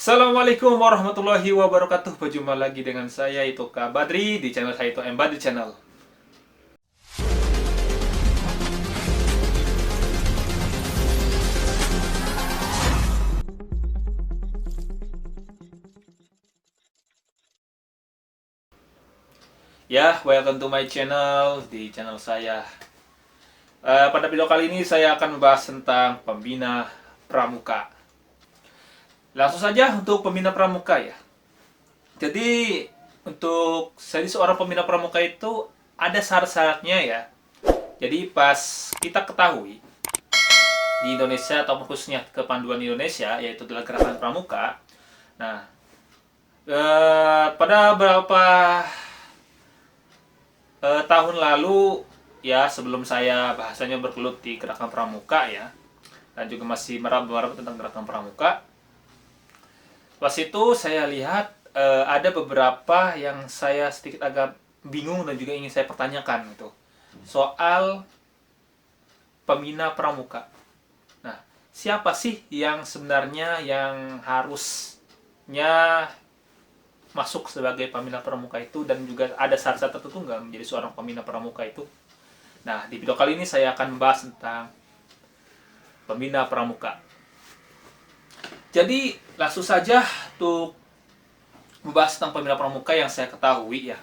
Assalamualaikum warahmatullahi wabarakatuh. Berjumpa lagi dengan saya itu Kak Badri di channel saya itu M Badri Channel. Ya, welcome to my channel di channel saya. Pada video kali ini saya akan membahas tentang pembina pramuka. Langsung saja untuk pembina pramuka ya. Jadi untuk jadi seorang pembina pramuka itu ada syarat-syaratnya ya. Jadi pas kita ketahui di Indonesia atau khususnya kepanduan Indonesia yaitu adalah gerakan pramuka. Nah, pada beberapa tahun lalu ya sebelum saya bahasanya bergelut di gerakan pramuka ya dan juga masih meraba-raba tentang gerakan pramuka. Pas itu saya lihat ada beberapa yang saya sedikit agak bingung dan juga ingin saya pertanyakan itu soal pembina pramuka. Nah, siapa sih yang sebenarnya yang harusnya masuk sebagai pembina pramuka itu dan juga ada syarat-syarat tertentu nggak menjadi seorang pembina pramuka itu? Nah, di video kali ini saya akan membahas tentang pembina pramuka. Jadi, langsung saja untuk membahas tentang pembina pramuka yang saya ketahui ya.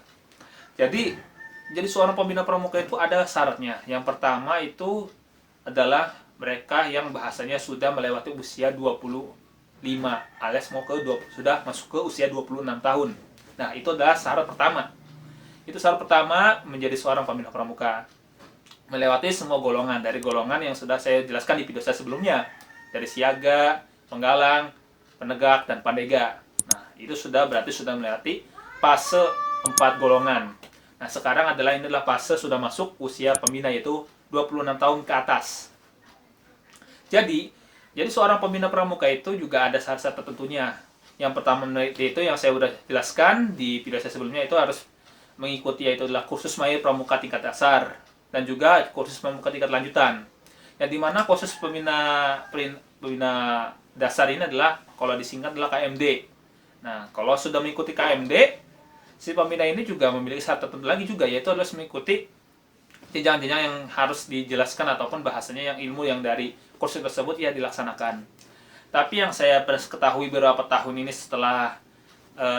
Jadi seorang pembina pramuka itu ada syaratnya. Yang pertama itu adalah mereka yang bahasanya sudah melewati usia 25 alias sudah masuk ke usia 26 tahun. Nah, itu adalah syarat pertama. Itu syarat pertama menjadi seorang pembina pramuka. Melewati semua golongan, dari golongan yang sudah saya jelaskan di video saya sebelumnya. Dari siaga, penggalang, penegak, dan pandega. Nah, itu berarti sudah melewati fase 4 golongan. Nah, sekarang ini adalah fase sudah masuk usia pembina yaitu 26 tahun ke atas. Jadi seorang pembina pramuka itu juga ada syarat-syarat tertentunya. Yang pertama itu yang saya sudah jelaskan di video saya sebelumnya itu harus mengikuti yaitu adalah kursus mahir pramuka tingkat dasar dan juga kursus pramuka tingkat lanjutan. Yang dimana kursus pembina dasar ini adalah kalau disingkat adalah KMD. Nah, kalau sudah mengikuti KMD, si pembina ini juga memiliki syarat tertentu lagi juga yaitu adalah mengikuti jenjang-jenjang yang harus dijelaskan ataupun bahasanya yang ilmu yang dari kursus tersebut ya dilaksanakan. Tapi yang saya ketahui beberapa tahun ini setelah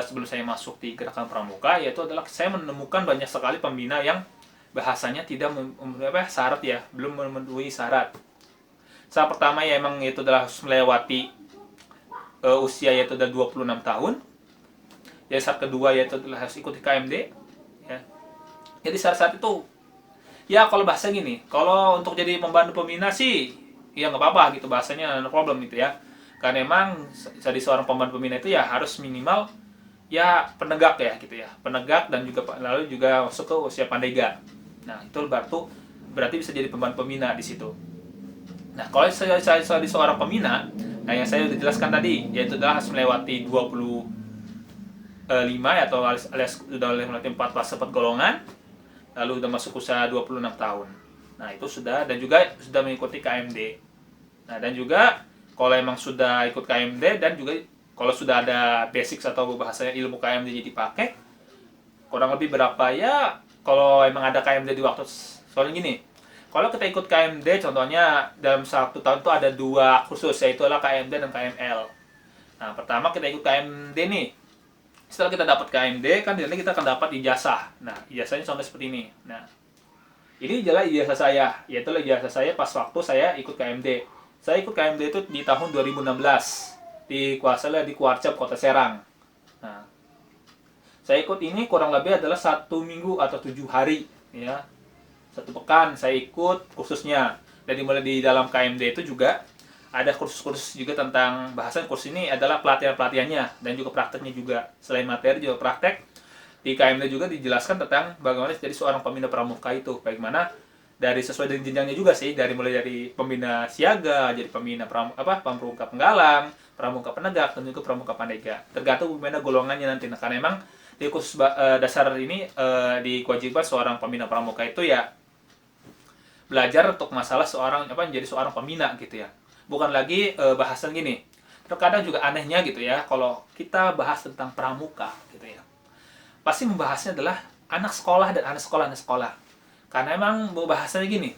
sebelum saya masuk di gerakan pramuka yaitu adalah saya menemukan banyak sekali pembina yang bahasanya tidak memenuhi syarat ya, belum memenuhi syarat. Syarat pertama ya emang itu adalah harus melewati usia yaitu adalah 26 tahun. Jadi syarat kedua yaitu adalah harus ikuti KMD ya. Jadi syarat-syarat itu ya kalau bahasa gini, kalau untuk jadi pembantu pembina sih ya nggak apa-apa gitu bahasanya no problem gitu ya. Karena emang jadi seorang pembantu pembina itu ya harus minimal ya penegak ya gitu ya. Penegak dan juga lalu juga masuk ke usia pandega. Nah, itu berarti bisa jadi pembantu pembina di situ. Nah, kalau saya di seorang pembina, nah yang saya sudah jelaskan tadi yaitu adalah harus melewati 25 atau alias sudah melewati 4 fase 4 golongan lalu sudah masuk usia 26 tahun. Nah, itu sudah dan juga sudah mengikuti KMD. Nah, dan juga kalau emang sudah ikut KMD dan juga kalau sudah ada basic atau bahasanya ilmu KMD jadi dipakai kurang lebih berapa ya kalau emang ada KMD di waktu soalnya gini. Kalau kita ikut KMD contohnya dalam 1 tahun itu ada 2 kursus yaitu adalah KMD dan KML. Nah, pertama kita ikut KMD nih. Setelah kita dapat KMD, kan nanti kita akan dapat ijazah. Nah, ijazahnya contoh seperti ini. Nah, ini adalah ijazah saya. Yaitu ijazah saya pas waktu saya ikut KMD. Saya ikut KMD itu di tahun 2016. Di Kuarcap, Kota Serang. Nah, saya ikut ini kurang lebih adalah 1 minggu atau 7 hari. Ya, 1 pekan saya ikut kursusnya. Dan dimulai di dalam KMD itu juga ada kursus-kursus juga tentang bahasan kursus ini adalah pelatihan-pelatihannya dan juga prakteknya juga. Selain materi juga praktek. Di KMD juga dijelaskan tentang bagaimana jadi seorang pembina pramuka itu. Bagaimana dari sesuai dengan jenjangnya juga sih, dari mulai dari pembina siaga, jadi pembina pramuka penggalang, pramuka penegak dan juga pramuka pandega. Tergantung bagaimana golongannya nanti. Nah, karena memang di kursus dasar ini di kewajiban seorang pembina pramuka itu ya belajar untuk masalah menjadi seorang pembina gitu ya. Bukan lagi bahasan gini. terkadang juga anehnya gitu ya, kalau kita bahas tentang pramuka gitu ya, pasti membahasnya adalah anak sekolah dan anak sekolah. Karena emang bahasanya gini,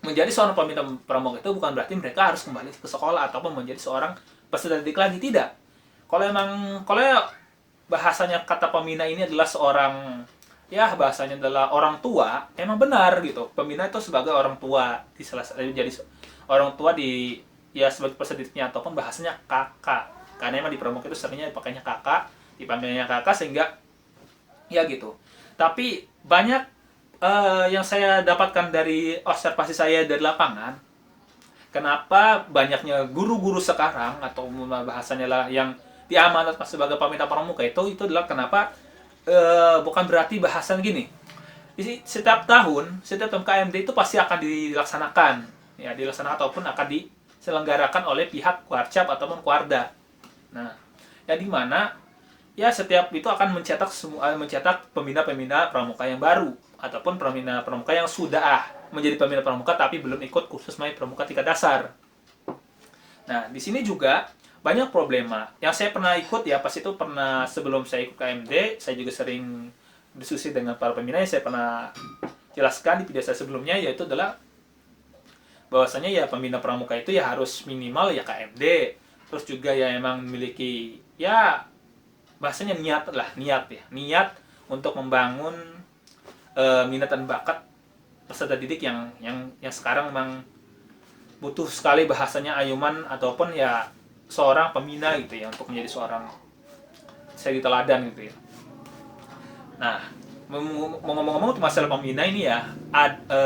menjadi seorang pembina pramuka itu bukan berarti mereka harus kembali ke sekolah ataupun menjadi seorang peserta didik lagi, tidak. Kalau bahasanya kata pembina ini adalah seorang, ya bahasanya adalah orang tua, emang benar gitu. Pembina itu sebagai orang tua jadi orang tua di, ya sebagai peserta didiknya, ataupun bahasanya kakak. Karena emang di pramuka itu seringnya dipakainya kakak, dipanggilnya kakak, sehingga ya gitu. Tapi banyak yang saya dapatkan dari observasi saya dari lapangan, kenapa banyaknya guru-guru sekarang atau bahasanya lah yang diamanatkan sebagai pembina pramuka itu adalah kenapa, bukan berarti bahasan gini. Setiap tahun KMD itu pasti akan dilaksanakan, ya dilaksanakan ataupun akan diselenggarakan oleh pihak Warcap ataupun Kuarda. Nah, yang dimana ya setiap itu akan mencetak pembina-pembina pramuka yang baru ataupun pembina pramuka yang sudah menjadi pembina pramuka tapi belum ikut kursus main pramuka tingkat dasar. Nah, di sini juga banyak problema. Yang saya pernah ikut ya, pas itu pernah sebelum saya ikut KMD, saya juga sering diskusi dengan para pembina yang saya pernah jelaskan di video saya sebelumnya, yaitu adalah bahwasanya ya pembina pramuka itu ya harus minimal ya KMD, terus juga ya emang memiliki ya bahasanya niat untuk membangun minat dan bakat peserta didik yang sekarang memang butuh sekali bahasanya ayuman ataupun ya seorang pembina gitu ya, untuk menjadi seorang seri teladan gitu ya. Nah, ngomong-ngomong masalah pembina ini ya,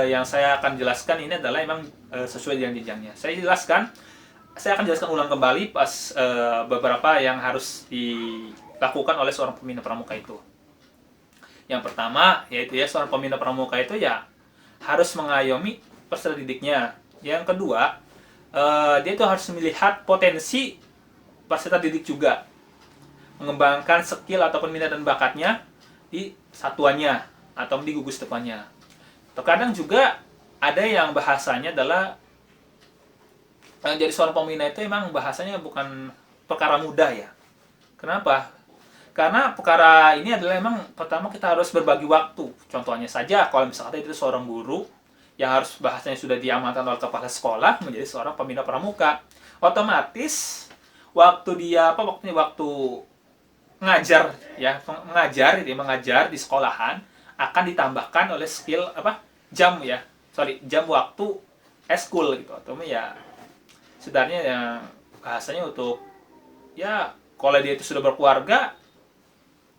yang saya akan jelaskan ini adalah emang sesuai dengan jenjangnya. Saya akan jelaskan ulang kembali pas beberapa yang harus dilakukan oleh seorang pembina pramuka itu. Yang pertama yaitu ya, seorang pembina pramuka itu ya harus mengayomi peserta didiknya. Yang kedua, dia itu harus melihat potensi peserta didik juga, mengembangkan skill ataupun minat dan bakatnya di satuannya atau di gugus depannya. Terkadang juga ada yang bahasanya adalah jadi seorang pembina itu emang bahasanya bukan perkara mudah ya. Kenapa? Karena perkara ini adalah emang pertama kita harus berbagi waktu. Contohnya saja kalau misalnya itu seorang guru yang harus bahasanya sudah diamankan oleh kepala sekolah menjadi seorang pembina pramuka, otomatis waktu waktu mengajar mengajar di sekolahan akan ditambahkan oleh skill jam waktu eskul gitu, atau ya sebenarnya yang bahasanya untuk ya kalau dia itu sudah berkeluarga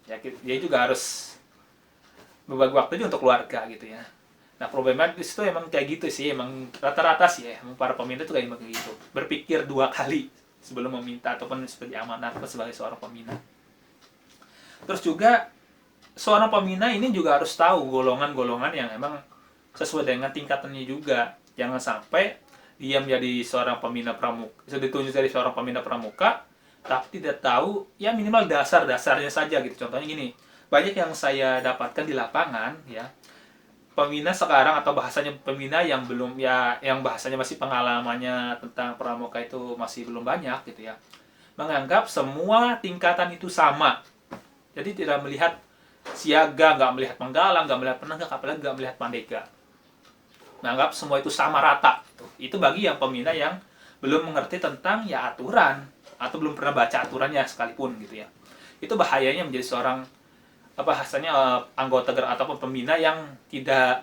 ya dia juga harus berbagi waktunya untuk keluarga gitu ya. Nah, problematis itu emang kayak gitu sih, emang rata-rata sih ya, emang para pembina itu kayak gitu, berpikir 2 kali sebelum meminta ataupun sebagai amanat atau sebagai seorang pembina. Terus juga seorang pembina ini juga harus tahu golongan-golongan yang emang sesuai dengan tingkatannya juga. Jangan sampai dia menjadi seorang pembina pramuka, sudah ditunjuk dari seorang pembina pramuka tapi tidak tahu ya minimal dasar-dasarnya saja gitu. Contohnya gini, banyak yang saya dapatkan di lapangan ya, pembina sekarang atau bahasanya pembina yang belum ya, yang bahasanya masih pengalamannya tentang pramuka itu masih belum banyak gitu ya, menganggap semua tingkatan itu sama. Jadi tidak melihat siaga, nggak melihat penggalang, nggak melihat penenggak, apalagi nggak melihat pandega. Menganggap semua itu sama rata. Itu bagi yang pembina yang belum mengerti tentang ya aturan, atau belum pernah baca aturannya sekalipun gitu ya. Itu bahayanya menjadi seorang anggota ataupun pembina yang tidak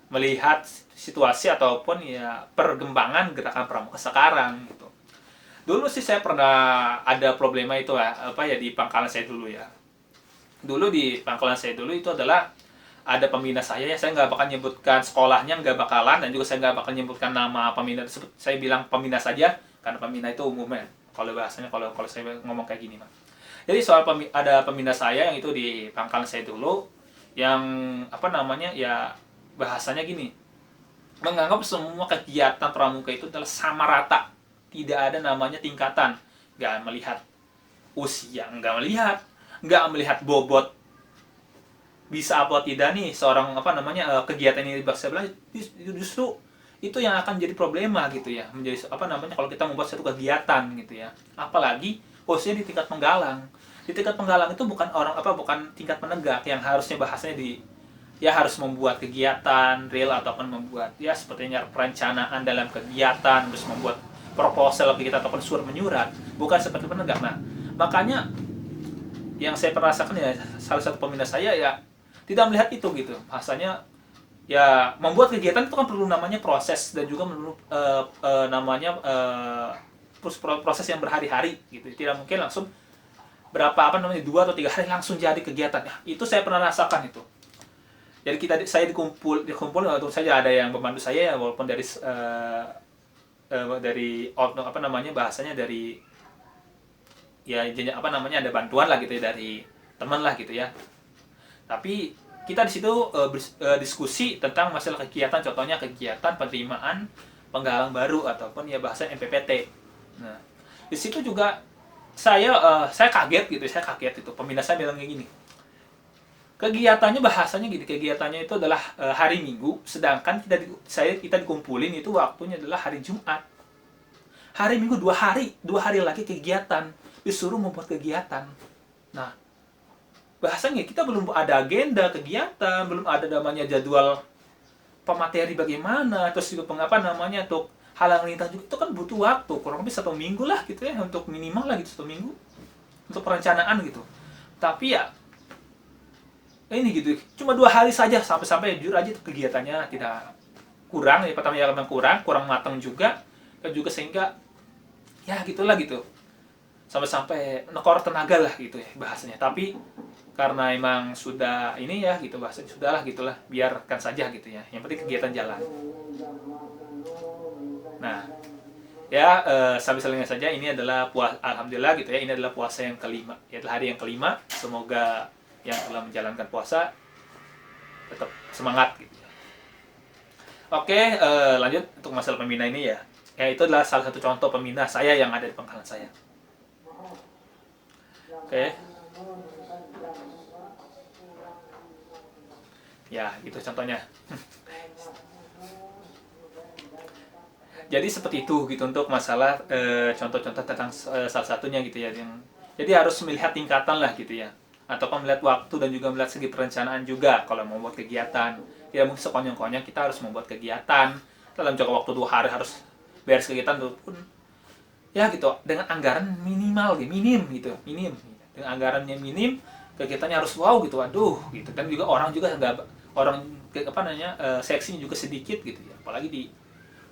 melihat situasi ataupun ya perkembangan gerakan pramuka sekarang gitu. Dulu sih saya pernah ada problema itu di pangkalan saya dulu ya. Dulu di pangkalan saya dulu itu adalah ada pembina saya nggak bakal nyebutkan sekolahnya, nggak bakalan, dan juga saya nggak bakal nyebutkan nama pembina tersebut. Saya bilang pembina saja karena pembina itu umumnya. Kalau bahasanya kalau saya ngomong kayak gini mah. Jadi ada pembina saya yang itu di pangkalan saya dulu yang ya bahasanya gini. Menganggap semua kegiatan pramuka itu adalah sama rata. Tidak ada namanya tingkatan. Nggak melihat usia, nggak melihat bobot. Bisa apa tidak nih seorang kegiatan ini saya bilang justru itu yang akan jadi problema gitu ya, menjadi apa namanya kalau kita membuat satu kegiatan gitu ya, apalagi khususnya di tingkat penggalang. Di tingkat penggalang itu bukan orang apa bukan tingkat penegak yang harusnya bahasanya di ya harus membuat kegiatan real ataupun membuat ya sepertinya perencanaan dalam kegiatan, terus membuat proposal ke kita ataupun surat menyurat, bukan seperti penegak. Nah, makanya yang saya perasakan ya salah satu peminat saya ya tidak melihat itu gitu, bahasanya ya membuat kegiatan itu kan perlu namanya proses dan juga perlu namanya proses yang berhari-hari gitu, tidak mungkin langsung berapa apa namanya 2 atau 3 hari langsung jadi kegiatan ya, itu saya pernah rasakan itu. Jadi saya dikumpul untuk saja ada yang membantu saya ya, walaupun dari apa namanya bahasanya dari ya apa namanya ada bantuan lah gitu ya dari teman lah gitu ya, tapi kita di situ diskusi tentang masalah kegiatan, contohnya kegiatan penerimaan penggalang baru ataupun ya bahasa MPPT. Nah, di situ juga saya kaget gitu, peminat saya bilang kayak gini, kegiatannya bahasanya gini, kegiatannya itu adalah hari Minggu, sedangkan kita dikumpulin itu waktunya adalah hari Jumat. Hari Minggu 2 hari lagi kegiatan, disuruh membuat kegiatan. Nah, bahasanya kita belum ada agenda kegiatan, belum ada namanya jadwal pemateri bagaimana, terus juga pengapa namanya untuk halang rintang juga, itu kan butuh waktu kurang lebih 1 minggu lah gitu ya, untuk minimal lah gitu 1 minggu untuk perencanaan gitu. Tapi ya ini gitu, cuma 2 hari saja, sampai jujur aja kegiatannya tidak kurang ya, pertama ya memang kurang matang juga, dan juga sehingga ya gitulah gitu, sampai nekor tenaga lah gitu ya bahasanya. Tapi karena emang sudah ini ya gitu bahasanya, sudahlah gitulah, biarkan saja gitu ya, yang penting kegiatan jalan. Nah ya sambil selesai saja, ini adalah alhamdulillah gitu ya, ini adalah puasa yang kelima, ya hari yang kelima. Semoga yang telah menjalankan puasa tetap semangat gitu ya. Oke, lanjut untuk masalah pembina ini ya. Ya itu adalah salah satu contoh pembina saya yang ada di pangkalan saya. Oke. Ya, itu contohnya. Jadi seperti itu gitu untuk masalah contoh-contoh tentang salah satunya gitu ya, yang jadi harus melihat tingkatan lah gitu ya, ataupun melihat waktu dan juga melihat segi perencanaan juga kalau mau membuat kegiatan. Tidak mungkin sekonyong-konyong kita harus membuat kegiatan dalam jangka waktu 2 hari harus beres kegiatan pun ya gitu, dengan anggaran minimal minim gitu, dengan anggarannya minim, kegiatannya harus wow gitu, waduh gitu kan, juga orang juga nggak, orang apa namanya seksinya juga sedikit gitu ya, apalagi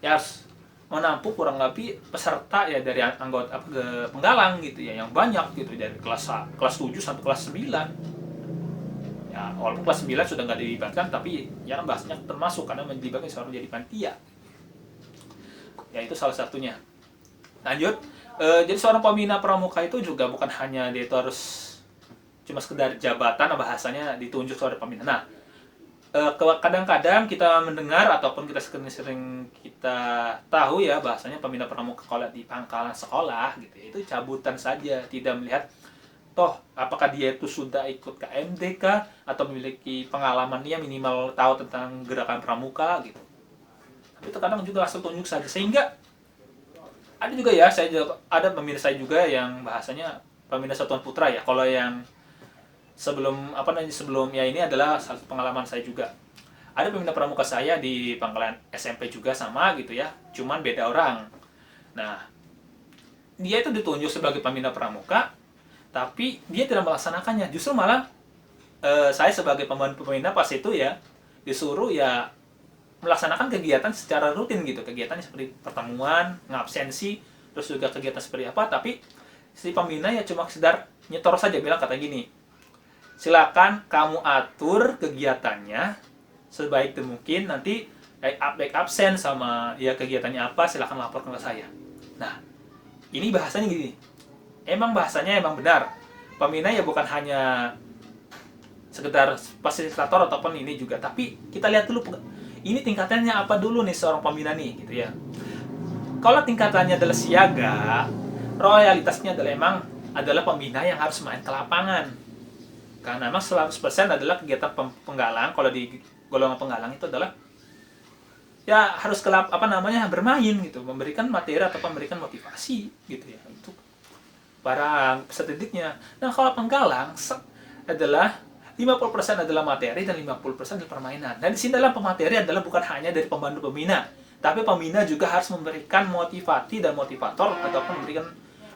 ya harus menampung kurang lebih peserta ya dari anggota penggalang gitu ya yang banyak gitu, dari kelas 7 sampai kelas 9 ya, walaupun kelas 9 sudah nggak dilibatkan, tapi ya kan bahasanya termasuk karena melibatkan seorang jadi panitia ya, itu salah satunya. Lanjut, jadi seorang pembina pramuka itu juga bukan hanya dia itu harus cuma sekedar jabatan, bahasanya ditunjuk oleh pembina. Nah, kadang-kadang kita mendengar ataupun kita sering kita tahu ya, bahasanya pembina pramuka kalau di pangkalan sekolah gitu ya, itu cabutan saja, tidak melihat toh apakah dia itu sudah ikut KMD kah, atau memiliki pengalaman dia minimal tahu tentang gerakan pramuka gitu. Tapi terkadang juga asal tunjuk saja, sehingga ada juga ya, ada pembina saya juga yang bahasanya pembina Satuan Putra ya. Kalau yang sebelum ya ini adalah satu pengalaman saya juga. Ada pembina pramuka saya di pangkalan SMP juga sama gitu ya, cuman beda orang. Nah, dia itu ditunjuk sebagai pembina pramuka, tapi dia tidak melaksanakannya. Justru malah saya sebagai pembina pas itu ya disuruh ya melaksanakan kegiatan secara rutin gitu, kegiatan seperti pertemuan, ngabsensi, terus juga kegiatan seperti apa, tapi si pembina ya cuma sekedar nyetor saja, bilang kata gini, silakan kamu atur kegiatannya sebaik mungkin, nanti baik absen sama ya kegiatannya apa silakan laporkan ke saya. Nah, ini bahasanya gini, bahasanya emang benar, pembina ya bukan hanya sekedar fasilitator ataupun ini juga, tapi kita lihat dulu ini tingkatannya apa dulu nih seorang pembina nih gitu ya. Kalau tingkatannya adalah siaga, royalitasnya adalah pembina yang harus main ke lapangan. Karena memang 100% adalah kegiatan penggalang, kalau di golongan penggalang itu adalah ya harus bermain gitu, memberikan materi atau memberikan motivasi gitu ya untuk para peserta didiknya. Nah, kalau penggalang adalah 50% adalah materi dan 50% adalah permainan. Dan di sini adalah pemateri adalah bukan hanya dari pembantu pembina, tapi pembina juga harus memberikan motivasi dan motivator ataupun memberikan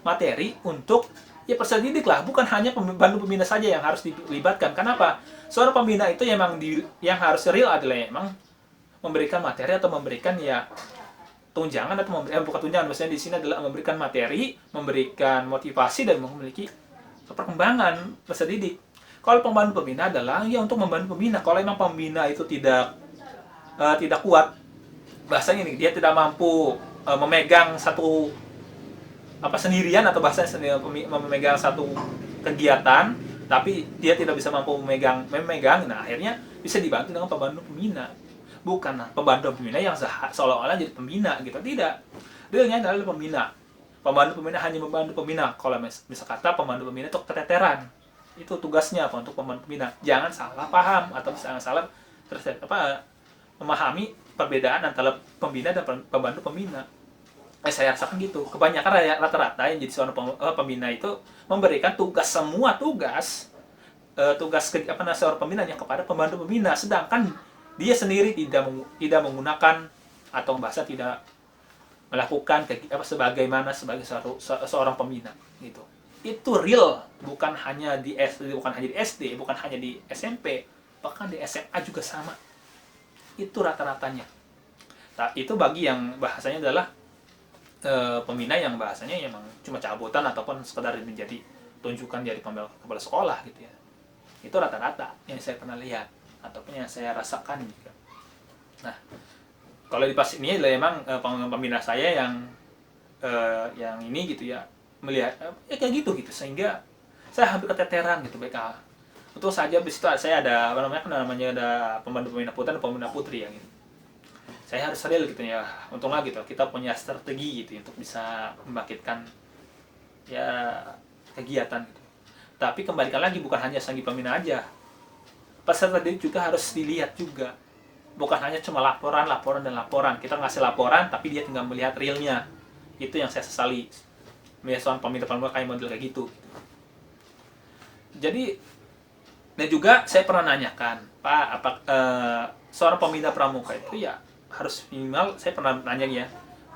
materi untuk ya peserta didik lah, bukan hanya pembantu pembina saja yang harus dilibatkan. Kenapa? Seorang pembina itu yang harus real adalah emang memberikan materi atau memberikan ya tunjangan atau bukan tunjangan, maksudnya di sini adalah memberikan materi, memberikan motivasi dan memiliki perkembangan peserta didik. Kalau pembantu pembina adalah ya untuk membantu pembina. Kalau memang pembina itu tidak kuat, bahasanya ini dia tidak mampu memegang satu sendirian atau bahasanya memegang satu kegiatan, tapi dia tidak bisa mampu memegang, nah akhirnya bisa dibantu dengan pembantu pembina. Bukan pembantu pembina yang seolah-olah jadi pembina gitu, tidak. Realnya adalah pembina. Pembantu pembina hanya membantu pembina. Kalau misal kata pembantu pembina itu keteteran, itu tugasnya apa untuk pembantu pembina. Jangan salah paham atau jangan salah memahami perbedaan antara pembina dan pembantu pembina. Saya rasakan gitu. Kebanyakan rata-rata yang jadi seorang pembina itu memberikan semua tugas seorang pembinanya kepada pembantu pembina, sedangkan dia sendiri tidak menggunakan atau bahasa tidak melakukan sebagaimana sebagai seorang pembina gitu. Itu real, bukan hanya di SD, bukan hanya di SMP, bahkan di SMA juga sama. Itu rata-ratanya. Nah, itu bagi yang bahasanya adalah pembina yang bahasanya emang cuma cabutan ataupun sekedar menjadi tunjukkan dari kepala sekolah gitu ya. Itu rata-rata yang saya pernah lihat ataupun yang saya rasakan juga. Nah, kalau di pas ini adalah emang pembina saya yang ini gitu ya, melihat ya kayak gitu sehingga saya hampir keteteran gitu BK. Untuk saja di situ saya ada ada pembantu pembina putra dan pembina putri yang gitu. Saya harus real gitu ya. Untunglah gitu kita punya strategi gitu untuk bisa membangkitkan ya kegiatan gitu. Tapi kembalikan lagi, bukan hanya segi pembina aja, peserta didik juga harus dilihat juga. Bukan hanya cuma laporan. Kita ngasih laporan tapi dia tinggal melihat realnya. Itu yang saya sesali. Soal pembina kayak model kayak gitu. Jadi, dan juga saya pernah nanyakan, Pak, seorang pembina pramuka itu ya harus minimal, saya pernah nanya ya,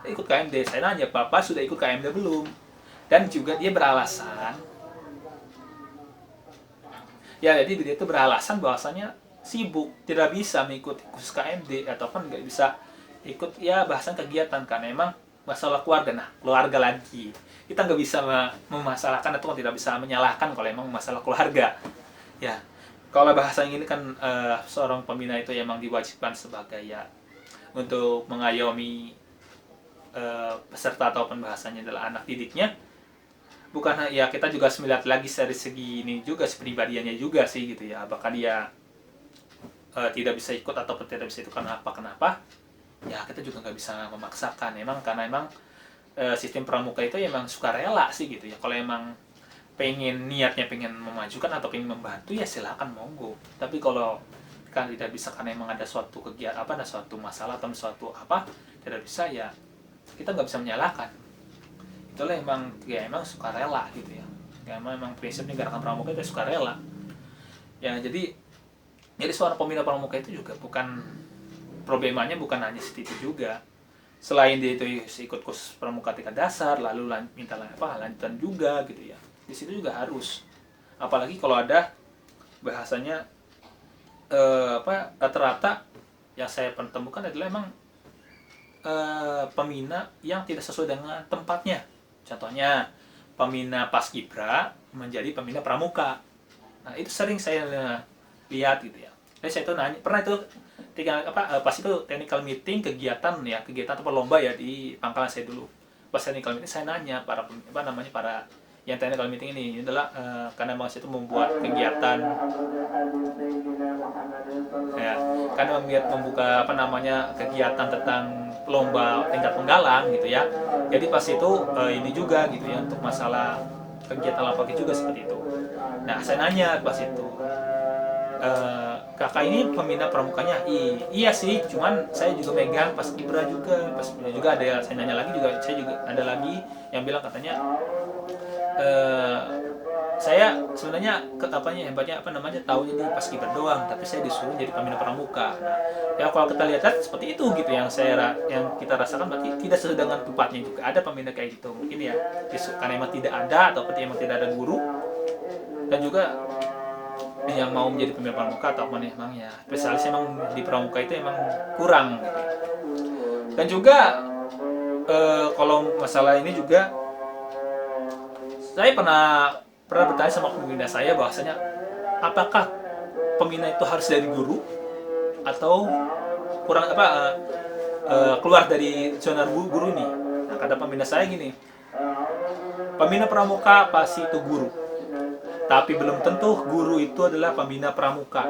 ikut KMD. Saya nanya, Bapak sudah ikut KMD belum? Dan juga dia beralasan, ya jadi dia itu beralasan bahwasanya sibuk, tidak bisa mengikuti khusus KMD ataupun nggak bisa ikut ya bahasan kegiatan karena emang masalah keluarga. Nah, keluarga lagi kita nggak bisa memasalahkan atau tidak bisa menyalahkan kalau emang masalah keluarga ya. Kalau bahasa ini kan seorang pembina itu emang diwajibkan sebagai ya untuk mengayomi peserta ataupun bahasanya adalah anak didiknya. Bukan ya, kita juga harus melihat lagi dari segi ini juga, kepribadiannya juga sih gitu ya, apakah dia tidak bisa ikut atau tidak bisa itu kenapa ya, kita juga nggak bisa memaksakan emang, karena emang sistem pramuka itu emang sukarela sih gitu ya. Kalau emang niatnya pengen memajukan atau pengen membantu ya silakan monggo, tapi kalau kan tidak bisa karena emang ada suatu kegiatan ada suatu masalah atau suatu tidak bisa ya, kita nggak bisa menyalahkan. Itulah emang sukarela gitu ya. Ya memang prinsipnya gerakan pramuka itu sukarela. Ya jadi seorang pembina pramuka itu juga problemanya bukan hanya itu juga. Selain dia itu ikut kursus pramuka tingkat dasar, lalu minta lanjutan juga gitu ya. Di situ juga harus. Apalagi kalau ada bahasanya rata-rata yang saya temukan adalah emang pembina yang tidak sesuai dengan tempatnya. Contohnya pembina paskibra menjadi pembina pramuka. Nah, itu sering saya lihat gitu ya. Jadi saya itu nanya, pernah itu pas itu technical meeting kegiatan atau lomba ya di pangkalan saya dulu. Pas technical meeting saya nanya para yang technical meeting ini adalah karena Mas itu membuat kegiatan ya, karena membuka kegiatan tentang lomba tingkat penggalang gitu ya. Jadi pas itu ini juga gitu ya untuk masalah kegiatan lapangan juga seperti itu. Nah, saya nanya pas itu kakak ini pembina pramukanya. Iya sih, cuman saya juga megang paskibra juga. Paskibra juga ada, saya nanya lagi juga, saya juga ada lagi yang bilang katanya, eh, saya sebenarnya hebatnya tahunya di paskibra doang, tapi saya disuruh jadi pembina pramuka. Nah, ya kalau kita lihat seperti itu gitu, yang kita rasakan berarti tidak sesuai dengan tempatnya juga. Ada pembina kayak gitu mungkin ya, karena emang tidak ada, ataupun emang tidak ada guru, dan juga yang mau menjadi pembina pramuka ataupun emang ya spesialis emang di pramuka itu emang kurang gitu. Dan juga kalau masalah ini juga saya pernah bertanya sama pembina saya bahwasanya apakah pembina itu harus dari guru atau kurang keluar dari zona guru ini. Nah, kata pembina saya gini, pembina pramuka pasti itu guru, tapi belum tentu guru itu adalah pembina pramuka.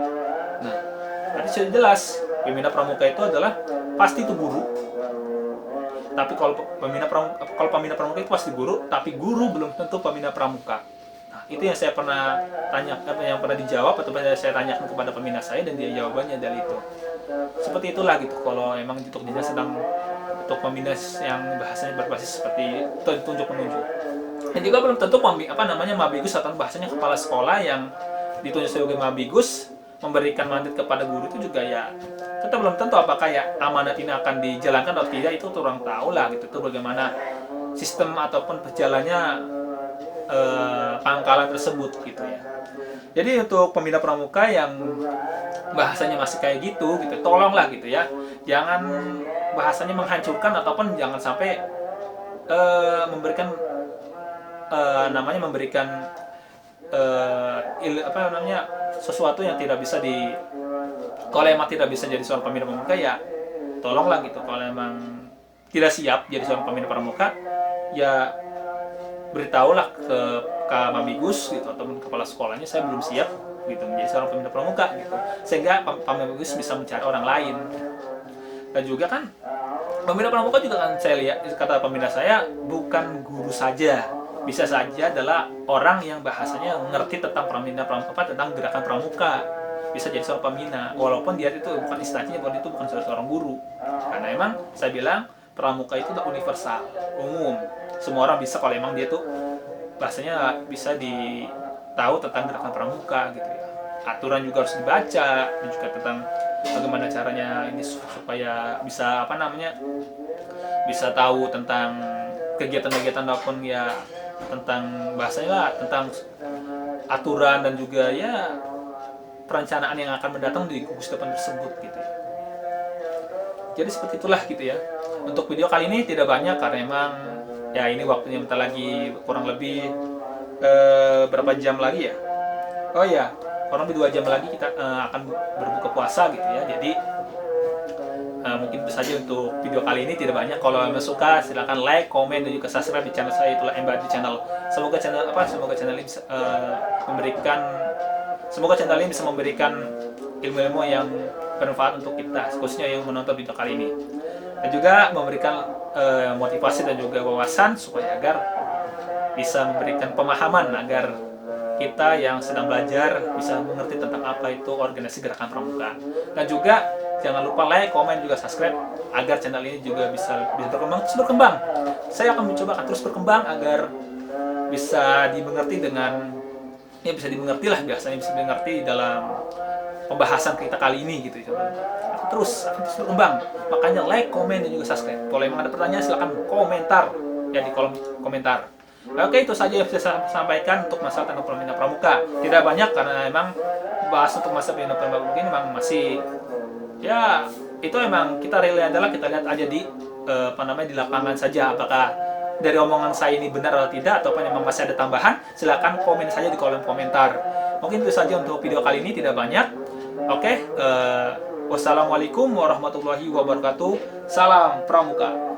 Nah, tadi sudah jelas pembina pramuka itu adalah pasti itu guru, tapi kalau pembina pramuka itu pasti guru, tapi guru belum tentu pembina pramuka. Nah, itu yang saya pernah tanya, yang pernah dijawab atau saya tanyakan kepada pembina saya, dan dia jawabannya dari itu. Seperti itulah gitu. Kalau emang untuk jenjang sedang, untuk pembina yang bahasanya berbasis seperti tunjuk menunjuk. Dan juga belum tentu mabigus atau bahasanya kepala sekolah yang ditunjuk sebagai mabigus memberikan mandat kepada guru itu juga ya, kita belum tentu apakah ya amanat ini akan dijalankan atau tidak, itu orang tahu lah gitu. Itu bagaimana sistem ataupun berjalannya pangkalan tersebut gitu ya. Jadi untuk pembina pramuka yang bahasanya masih kayak gitu, tolonglah gitu ya, jangan bahasanya menghancurkan ataupun jangan sampai memberikan sesuatu yang tidak bisa kalau emang tidak bisa jadi seorang pembina pramuka ya tolonglah gitu. Kalau emang tidak siap jadi seorang pembina pramuka ya beritahulah ke Mamigus gitu, ataupun kepala sekolahnya, saya belum siap gitu menjadi seorang pembina pramuka gitu, sehingga Mamigus bisa mencari orang lain. Dan juga kan pembina pramuka juga kan, saya lihat kata pembina saya, bukan guru saja, bisa saja adalah orang yang bahasanya ngerti tentang pembina pramuka, tentang gerakan pramuka, bisa jadi seorang pembina, walaupun dia itu bukan istilahnya, itu bukan seorang guru. Karena emang saya bilang pramuka itu udah universal, umum, semua orang bisa kalau emang dia tuh bahasanya bisa tahu tentang gerakan pramuka gitu ya. Aturan juga harus dibaca, dan juga tentang bagaimana caranya ini supaya bisa bisa tahu tentang kegiatan-kegiatan ataupun ya tentang bahasanya lah, tentang aturan dan juga ya perencanaan yang akan mendatang di gugus depan tersebut gitu ya. Jadi seperti itulah gitu ya. Untuk video kali ini tidak banyak karena emang ya ini waktunya bentar lagi, kurang lebih berapa jam lagi ya? Oh ya, kurang lebih 2 jam lagi kita akan berbuka puasa gitu ya. Jadi mungkin itu saja untuk video kali ini, tidak banyak. Kalau kalian suka silahkan like, komen, dan juga subscribe di channel saya, itulah Embadi Channel. Semoga channel ini bisa memberikan ilmu-ilmu yang bermanfaat untuk kita, khususnya yang menonton video kali ini, dan juga memberikan motivasi dan juga wawasan supaya agar bisa memberikan pemahaman agar kita yang sedang belajar bisa mengerti tentang apa itu organisasi gerakan pramuka. Dan juga jangan lupa like, komen, juga subscribe agar channel ini juga bisa berkembang. Saya akan mencoba terus berkembang agar bisa dimengerti bisa dimengerti lah, biasanya bisa dimengerti dalam pembahasan kita kali ini gitu ya. Akan terus berkembang. Makanya like, komen, dan juga subscribe. Kalau memang ada pertanyaan silahkan komentar ya di kolom komentar. Oke, itu saja yang bisa saya sampaikan untuk masalah tentang pembina pramuka. Tidak banyak karena memang bahas untuk masalah pembina pramuka ini memang masih ya, itu memang kita lihat aja di di lapangan saja, apakah dari omongan saya ini benar atau tidak, ataupun memang masih ada tambahan, silakan komen saja di kolom komentar. Mungkin itu saja untuk video kali ini, tidak banyak. Oke, wassalamualaikum warahmatullahi wabarakatuh. Salam pramuka.